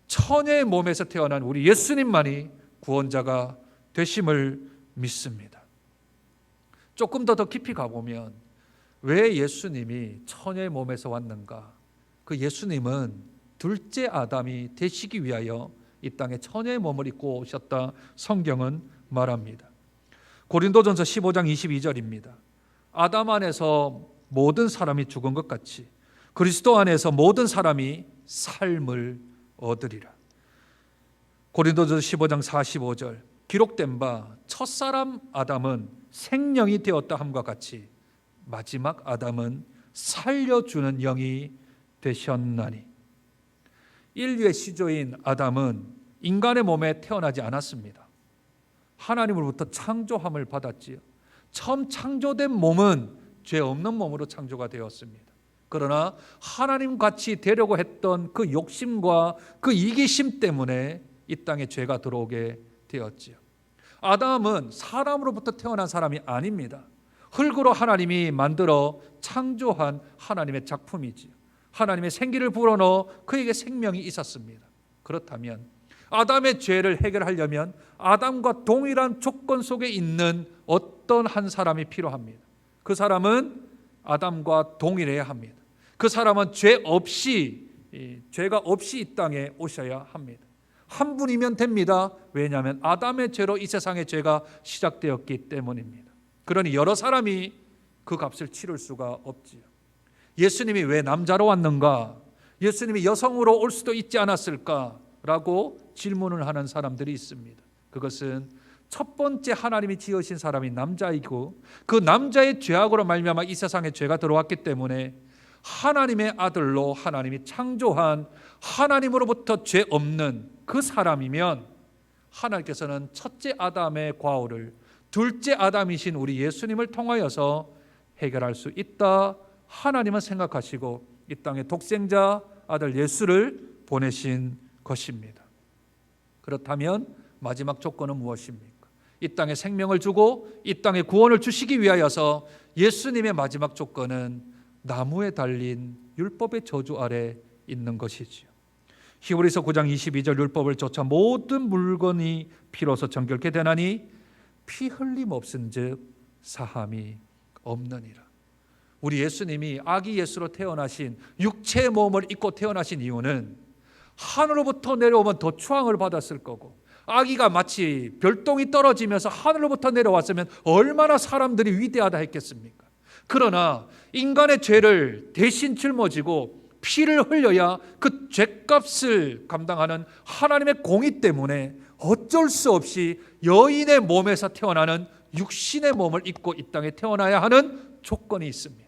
처녀의 몸에서 태어난 우리 예수님만이 구원자가 되심을 믿습니다. 조금 더 깊이 가보면 왜 예수님이 처녀의 몸에서 왔는가? 그 예수님은 둘째 아담이 되시기 위하여 이 땅에 처녀의 몸을 입고 오셨다. 성경은 말합니다. 고린도전서 15장 22절입니다. 아담 안에서 모든 사람이 죽은 것 같이 그리스도 안에서 모든 사람이 삶을 얻으리라. 고린도전서 15장 45절 기록된 바 첫사람 아담은 생명이 되었다 함과 같이 마지막 아담은 살려주는 영이 되셨나니. 인류의 시조인 아담은 인간의 몸에 태어나지 않았습니다. 하나님으로부터 창조함을 받았지요. 처음 창조된 몸은 죄 없는 몸으로 창조가 되었습니다. 그러나 하나님같이 되려고 했던 그 욕심과 그 이기심 때문에 이 땅에 죄가 들어오게 되었지요. 아담은 사람으로부터 태어난 사람이 아닙니다. 흙으로 하나님이 만들어 창조한 하나님의 작품이지요. 하나님의 생기를 불어넣어 그에게 생명이 있었습니다. 그렇다면 아담의 죄를 해결하려면 아담과 동일한 조건 속에 있는 어떤 한 사람이 필요합니다. 그 사람은 아담과 동일해야 합니다. 그 사람은 죄가 없이 이 땅에 오셔야 합니다. 한 분이면 됩니다. 왜냐하면 아담의 죄로 이 세상의 죄가 시작되었기 때문입니다. 그러니 여러 사람이 그 값을 치를 수가 없지요. 예수님이 왜 남자로 왔는가? 예수님이 여성으로 올 수도 있지 않았을까라고 질문을 하는 사람들이 있습니다. 그것은 첫 번째 하나님이 지으신 사람이 남자이고 그 남자의 죄악으로 말미암아 이 세상에 죄가 들어왔기 때문에 하나님의 아들로 하나님이 창조한 하나님으로부터 죄 없는 그 사람이면 하나님께서는 첫째 아담의 과오를 둘째 아담이신 우리 예수님을 통하여서 해결할 수 있다. 하나님은 생각하시고 이 땅에 독생자 아들 예수를 보내신 것입니다. 그렇다면 마지막 조건은 무엇입니까? 이 땅에 생명을 주고 이 땅에 구원을 주시기 위하여서 예수님의 마지막 조건은 나무에 달린 율법의 저주 아래 있는 것이지요. 히브리서 9장 22절 율법을 쫓아 모든 물건이 피로서 정결케 되나니 피 흘림 없은즉 사함이 없느니라. 우리 예수님이 아기 예수로 태어나신 육체의 몸을 입고 태어나신 이유는 하늘로부터 내려오면 더 추앙을 받았을 거고 아기가 마치 별똥이 떨어지면서 하늘로부터 내려왔으면 얼마나 사람들이 위대하다 했겠습니까? 그러나 인간의 죄를 대신 짊어지고 피를 흘려야 그 죄값을 감당하는 하나님의 공의 때문에 어쩔 수 없이 여인의 몸에서 태어나는 육신의 몸을 입고 이 땅에 태어나야 하는 조건이 있습니다.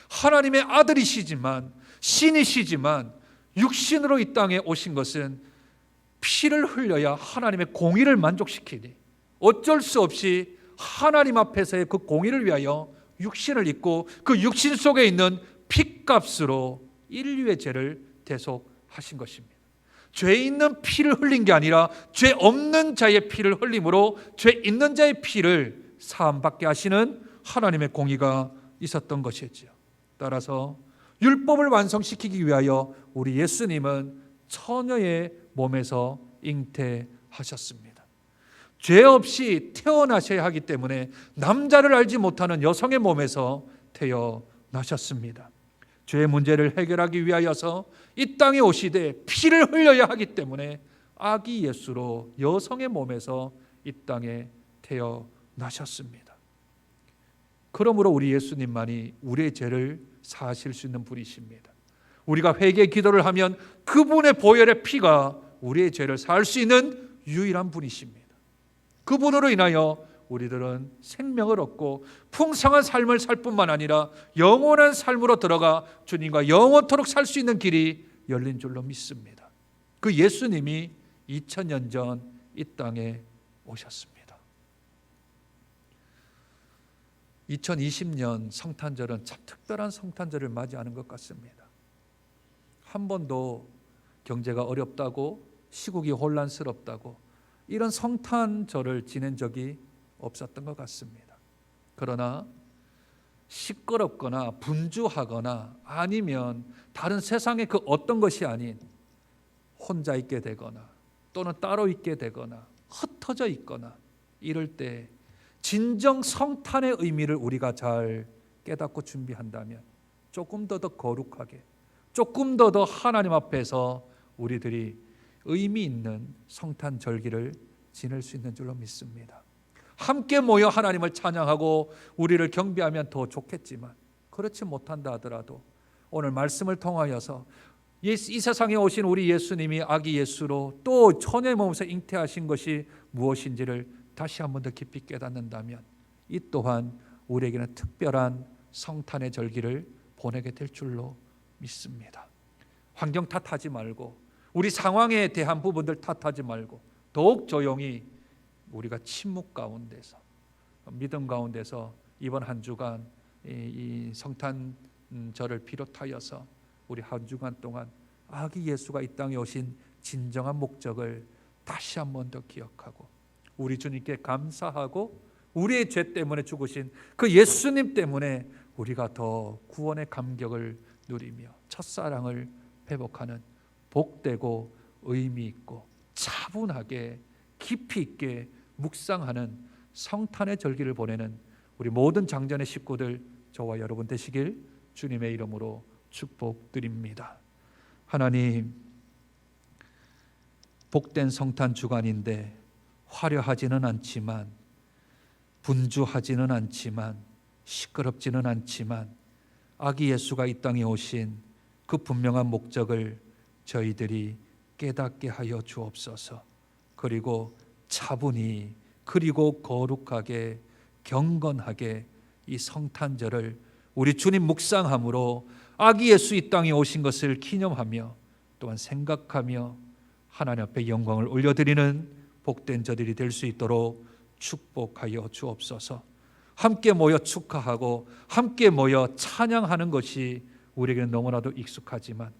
하나님의 아들이시지만 신이시지만 육신으로 이 땅에 오신 것은 피를 흘려야 하나님의 공의를 만족시키니 어쩔 수 없이 하나님 앞에서의 그 공의를 위하여 육신을 입고 그 육신 속에 있는 피값으로 인류의 죄를 대속하신 것입니다. 죄 있는 피를 흘린 게 아니라 죄 없는 자의 피를 흘림으로 죄 있는 자의 피를 사함받게 하시는 하나님의 공의가 있었던 것이지요. 따라서 율법을 완성시키기 위하여 우리 예수님은 처녀의 몸에서 잉태하셨습니다. 죄 없이 태어나셔야 하기 때문에 남자를 알지 못하는 여성의 몸에서 태어나셨습니다. 죄의 문제를 해결하기 위하여서 이 땅에 오시되 피를 흘려야 하기 때문에 아기 예수로 여성의 몸에서 이 땅에 태어나셨습니다. 그러므로 우리 예수님만이 우리의 죄를 사하실 수 있는 분이십니다. 우리가 회개 기도를 하면 그분의 보혈의 피가 우리의 죄를 사할 수 있는 유일한 분이십니다. 그분으로 인하여 우리들은 생명을 얻고 풍성한 삶을 살 뿐만 아니라 영원한 삶으로 들어가 주님과 영원토록 살 수 있는 길이 열린 줄로 믿습니다. 그 예수님이 2000년 전 이 땅에 오셨습니다. 2020년 성탄절은 참 특별한 성탄절을 맞이하는 것 같습니다. 한 번도 경제가 어렵다고, 시국이 혼란스럽다고 이런 성탄절을 지낸 적이 없었던 것 같습니다. 그러나 시끄럽거나 분주하거나 아니면 다른 세상의 그 어떤 것이 아닌 혼자 있게 되거나 또는 따로 있게 되거나 흩어져 있거나 이럴 때 진정 성탄의 의미를 우리가 잘 깨닫고 준비한다면 조금 더 거룩하게, 조금 더 하나님 앞에서 우리들이 의미 있는 성탄 절기를 지낼 수 있는 줄로 믿습니다. 함께 모여 하나님을 찬양하고 우리를 경배하면 더 좋겠지만 그렇지 못한다 하더라도 오늘 말씀을 통하여서 이 세상에 오신 우리 예수님이 아기 예수로 또 처녀의 몸에서 잉태하신 것이 무엇인지를 다시 한 번 더 깊이 깨닫는다면 이 또한 우리에게는 특별한 성탄의 절기를 보내게 될 줄로 믿습니다. 환경 탓하지 말고 우리 상황에 대한 부분들 탓하지 말고 더욱 조용히 우리가 침묵 가운데서 믿음 가운데서 이번 한 주간 이 성탄절을 비롯하여서 우리 한 주간 동안 아기 예수가 이 땅에 오신 진정한 목적을 다시 한 번 더 기억하고 우리 주님께 감사하고 우리의 죄 때문에 죽으신 그 예수님 때문에 우리가 더 구원의 감격을 누리며 첫사랑을 회복하는 복되고 의미 있고 차분하게 깊이 있게 묵상하는 성탄의 절기를 보내는 우리 모든 장전의 식구들 저와 여러분 되시길 주님의 이름으로 축복드립니다. 하나님, 복된 성탄 주간인데 화려하지는 않지만 분주하지는 않지만 시끄럽지는 않지만 아기 예수가 이 땅에 오신 그 분명한 목적을 저희들이 깨닫게 하여 주옵소서. 그리고 차분히 그리고 거룩하게 경건하게 이 성탄절을 우리 주님 묵상함으로 아기 예수 이 땅에 오신 것을 기념하며 또한 생각하며 하나님 앞에 영광을 올려드리는 복된 저들이 될 수 있도록 축복하여 주옵소서. 함께 모여 축하하고 함께 모여 찬양하는 것이 우리에게는 너무나도 익숙하지만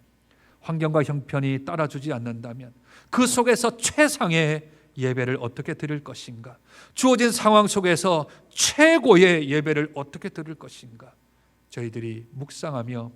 환경과 형편이 따라주지 않는다면 그 속에서 최상의 예배를 어떻게 드릴 것인가, 주어진 상황 속에서 최고의 예배를 어떻게 드릴 것인가, 저희들이 묵상하며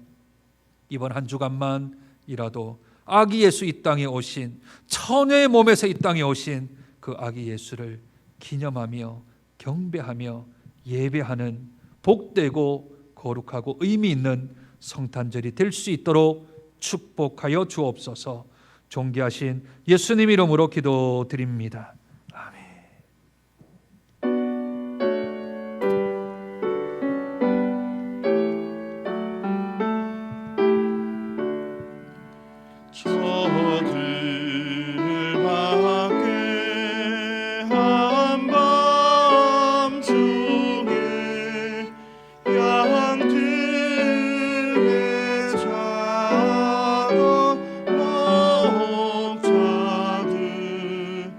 이번 한 주간만이라도 아기 예수 이 땅에 오신, 처녀의 몸에서 이 땅에 오신 그 아기 예수를 기념하며 경배하며 예배하는 복되고 거룩하고 의미 있는 성탄절이 될 수 있도록 축복하여 주옵소서. 존귀하신 예수님 이름으로 기도드립니다. 아멘. 저들 밖에 한밤중에 양들의 자고 목자들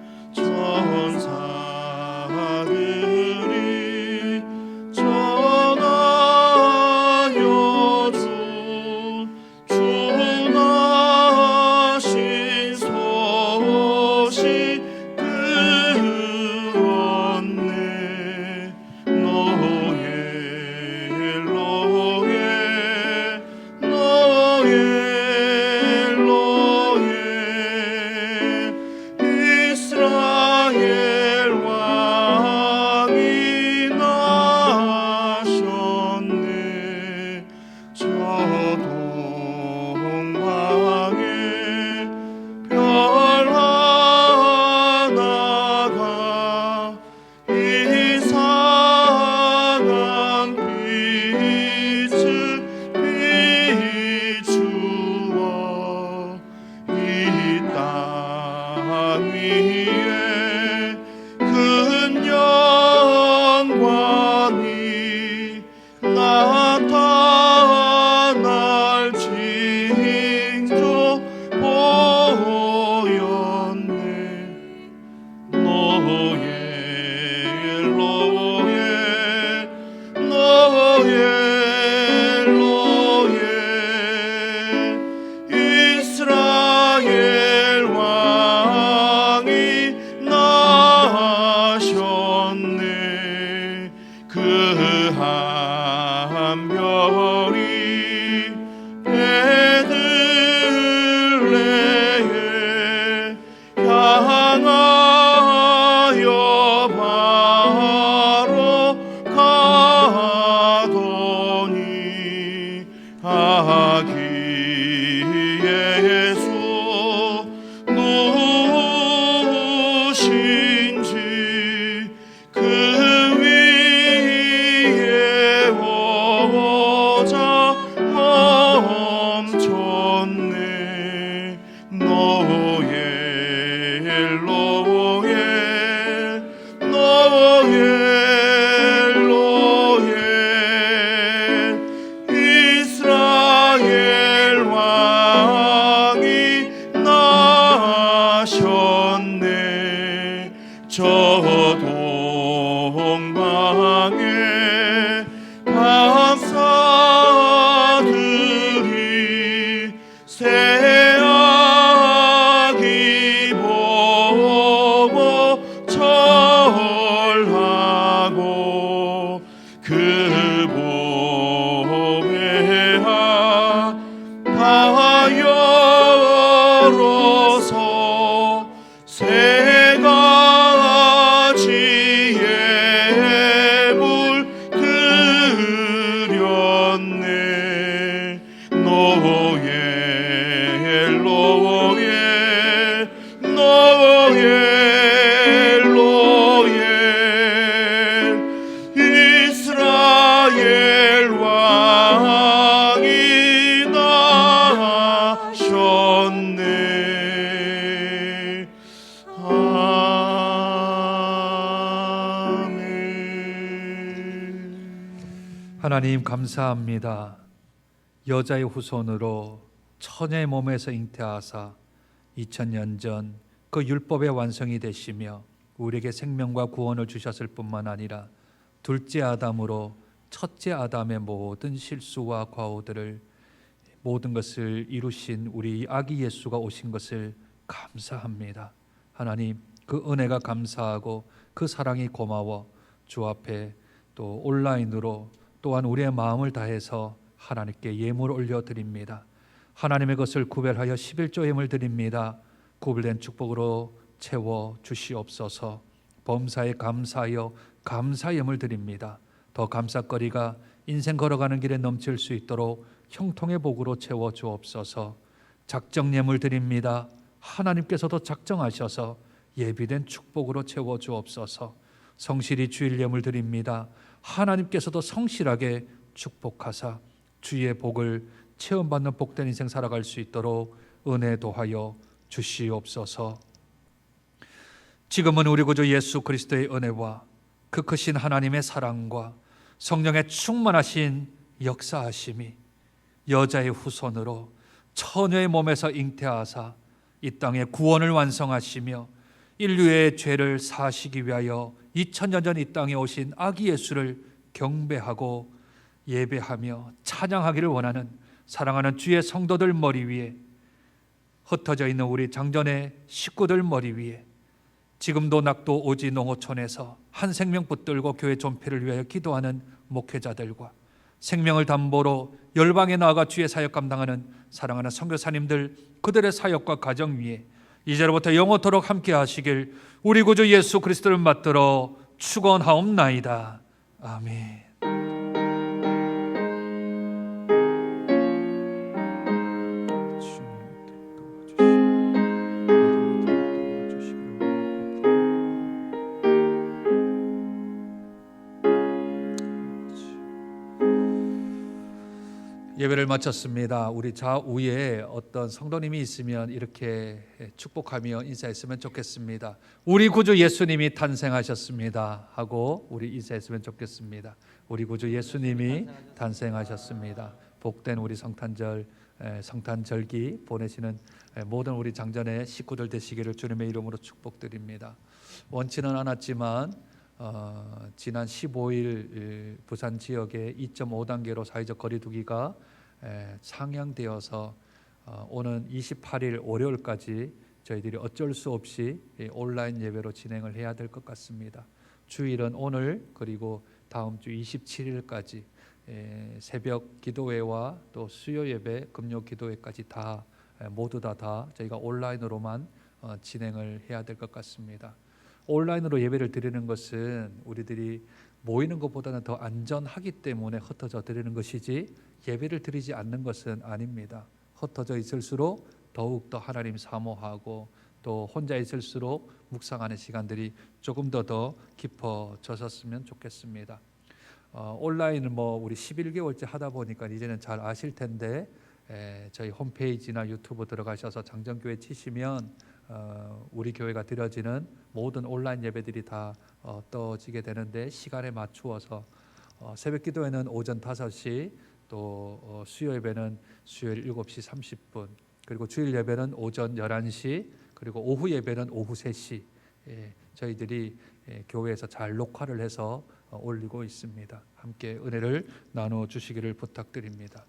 이스라엘 왕이 나셨네. 저 동방에 감사드리 새아기 보고 절하고 그 보배하 하여로서 세 가지의 물 드렸네. 노엘 노엘 노엘 노엘 이스라엘 왕이 나셨네. 아멘. 하나님 감사합니다. 여자의 후손으로 처녀의 몸에서 잉태하사 2000년 전 그 율법의 완성이 되시며 우리에게 생명과 구원을 주셨을 뿐만 아니라 둘째 아담으로 첫째 아담의 모든 실수와 과오들을 모든 것을 이루신 우리 아기 예수가 오신 것을 감사합니다. 하나님, 그 은혜가 감사하고 그 사랑이 고마워 주 앞에 또 온라인으로 또한 우리의 마음을 다해서 하나님께 예물을 올려드립니다. 하나님의 것을 구별하여 11조 예물 드립니다. 구별된 축복으로 채워 주시옵소서. 범사에 감사하여 감사 예물 드립니다. 더 감사거리가 인생 걸어가는 길에 넘칠 수 있도록 형통의 복으로 채워 주옵소서. 작정 예물 드립니다. 하나님께서도 작정하셔서 예비된 축복으로 채워 주옵소서. 성실히 주일 예물 드립니다. 하나님께서도 성실하게 축복하사 주의 복을 체험받는 복된 인생 살아갈 수 있도록 은혜 도하여 주시옵소서. 지금은 우리 구주 예수 그리스도의 은혜와 그 크신 하나님의 사랑과 성령의 충만하신 역사하심이 여자의 후손으로 처녀의 몸에서 잉태하사 이 땅에 구원을 완성하시며 인류의 죄를 사하시기 위하여 2000년 전 이 땅에 오신 아기 예수를 경배하고 예배하며 찬양하기를 원하는 사랑하는 주의 성도들 머리 위에, 흩어져 있는 우리 장전의 식구들 머리 위에, 지금도 낙도 오지 농어촌에서 한 생명 붙들고 교회 존폐를 위하여 기도하는 목회자들과 생명을 담보로 열방에 나아가 주의 사역 감당하는 사랑하는 선교사님들, 그들의 사역과 가정 위에 이제로부터 영원토록 함께 하시길 우리 구주 예수 그리스도를 받들어 축원하옵나이다. 아멘. 예배를 마쳤습니다. 우리 좌우에 어떤 성도님이 있으면 이렇게 축복하며 인사했으면 좋겠습니다. 우리 구주 예수님이 탄생하셨습니다 하고 우리 인사했으면 좋겠습니다. 우리 구주 예수님이 탄생하셨습니다. 복된 우리 성탄절, 성탄절기 보내시는 모든 우리 장전의 식구들 되시기를 주님의 이름으로 축복드립니다. 원치는 않았지만 지난 15일 부산 지역에 2.5단계로 사회적 거리두기가 상향되어서 오는 28일 월요일까지 저희들이 어쩔 수 없이 온라인 예배로 진행을 해야 될 것 같습니다. 주일은 오늘 그리고 다음 주 27일까지 새벽 기도회와 또 수요 예배, 금요 기도회까지 다 모두 다 저희가 온라인으로만 진행을 해야 될 것 같습니다. 온라인으로 예배를 드리는 것은 우리들이 모이는 것보다는 더 안전하기 때문에 흩어져 드리는 것이지 예배를 드리지 않는 것은 아닙니다. 흩어져 있을수록 더욱더 하나님 사모하고 또 혼자 있을수록 묵상하는 시간들이 조금 더 깊어졌으면 좋겠습니다. 온라인은 우리 11개월째 하다 보니까 이제는 잘 아실 텐데 저희 홈페이지나 유튜브 들어가셔서 장정교회 치시면 우리 교회가 드려지는 모든 온라인 예배들이 다 떠지게 되는데 시간에 맞추어서 새벽 기도회는 오전 5시, 또 수요 예배는 수요일 7시 30분, 그리고 주일 예배는 오전 11시, 그리고 오후 예배는 오후 3시 저희들이 교회에서 잘 녹화를 해서 올리고 있습니다. 함께 은혜를 나눠 주시기를 부탁드립니다.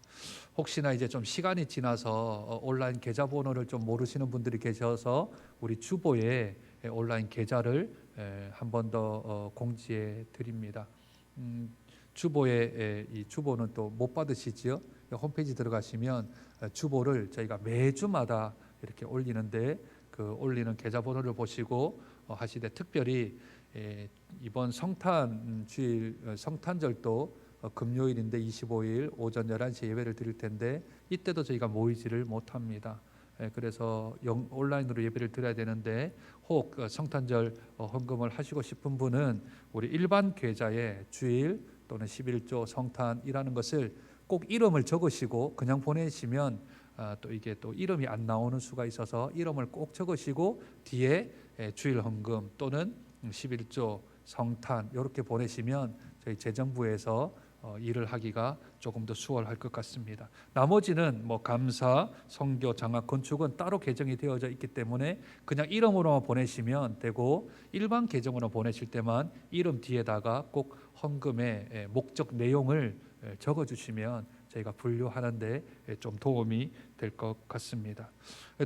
혹시나 이제 좀 시간이 지나서 온라인 계좌번호를 좀 모르시는 분들이 계셔서 우리 주보에 온라인 계좌를 한 번 더 공지해 드립니다. 주보에 이 주보는 또 못 받으시지요? 홈페이지 들어가시면 주보를 저희가 매주마다 이렇게 올리는데 그 올리는 계좌번호를 보시고 하시되, 특별히 이번 성탄 주일 성탄절도 금요일인데 25일 오전 11시에 예배를 드릴 텐데 이때도 저희가 모이지를 못합니다. 그래서 온라인으로 예배를 드려야 되는데 혹 성탄절 헌금을 하시고 싶은 분은 우리 일반 계좌에 주일 또는 11조 성탄이라는 것을 꼭 이름을 적으시고 그냥 보내시면 또 이게 또 이름이 안 나오는 수가 있어서 이름을 꼭 적으시고 뒤에 주일 헌금 또는 11조 성탄 이렇게 보내시면 저희 재정부에서 일을 하기가 조금 더 수월할 것 같습니다. 나머지는 뭐 감사, 선교, 장학, 건축은 따로 계정이 되어져 있기 때문에 그냥 이름으로만 보내시면 되고, 일반 계정으로 보내실 때만 이름 뒤에다가 꼭 헌금의 목적 내용을 적어주시면 저희가 분류하는 데 좀 도움이 될 것 같습니다.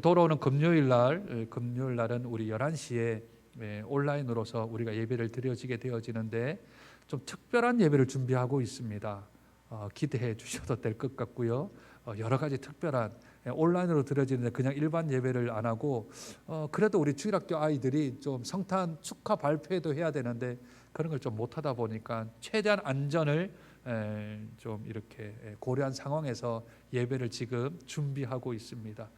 돌아오는 금요일 날은 우리 11시에 온라인으로서 우리가 예배를 드려지게 되어지는데 좀 특별한 예배를 준비하고 있습니다. 기대해 주셔도 될 것 같고요. 여러 가지 특별한 온라인으로 드려지는데 그냥 일반 예배를 안 하고 그래도 우리 주일학교 아이들이 좀 성탄 축하 발표도 해야 되는데 그런 걸 좀 못하다 보니까 최대한 안전을 좀 이렇게 고려한 상황에서 예배를 지금 준비하고 있습니다.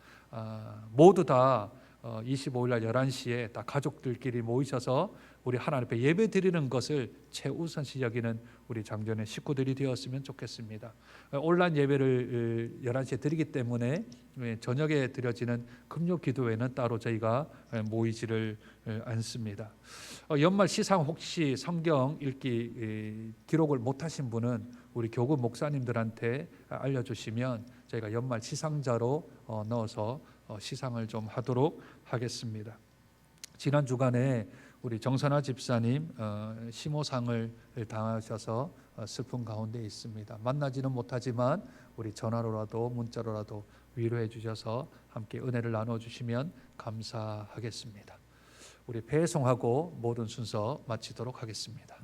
모두 다 25일 날 11시에 다 가족들끼리 모이셔서 우리 하나님 앞에 예배 드리는 것을 최우선시 여기는 우리 장전의 식구들이 되었으면 좋겠습니다. 온라인 예배를 11시에 드리기 때문에 저녁에 드려지는 금요 기도회는 따로 저희가 모이지를 않습니다. 연말 시상 혹시 성경 읽기 기록을 못하신 분은 우리 교구 목사님들한테 알려주시면 저희가 연말 시상자로 넣어서 시상을 좀 하도록 하겠습니다. 지난 주간에 우리 정선아 집사님 심호상을 당하셔서 슬픔 가운데 있습니다. 만나지는 못하지만 우리 전화로라도 문자로라도 위로해 주셔서 함께 은혜를 나눠주시면 감사하겠습니다. 우리 배송하고 모든 순서 마치도록 하겠습니다.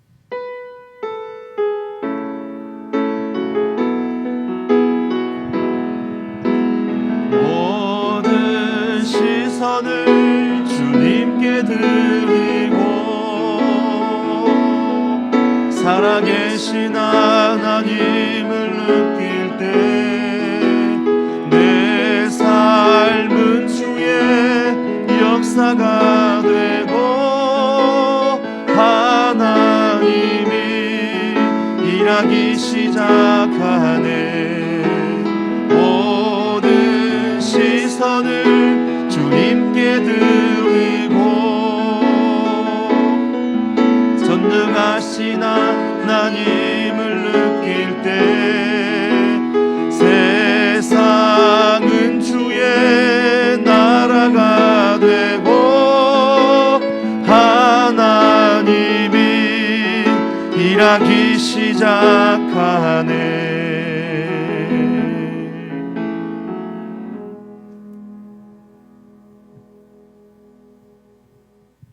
모든 시선을 주님께 드리고 살아계신 하나님을 느낄 때 내 삶은 주의 역사가 되고 하나님이 일하기 시작하네. 모든 시선을 주님께 드리고 전능하신 하나님을 느낄 때 세상은 주의 나라가 되고 하나님이 일하기 시작하네.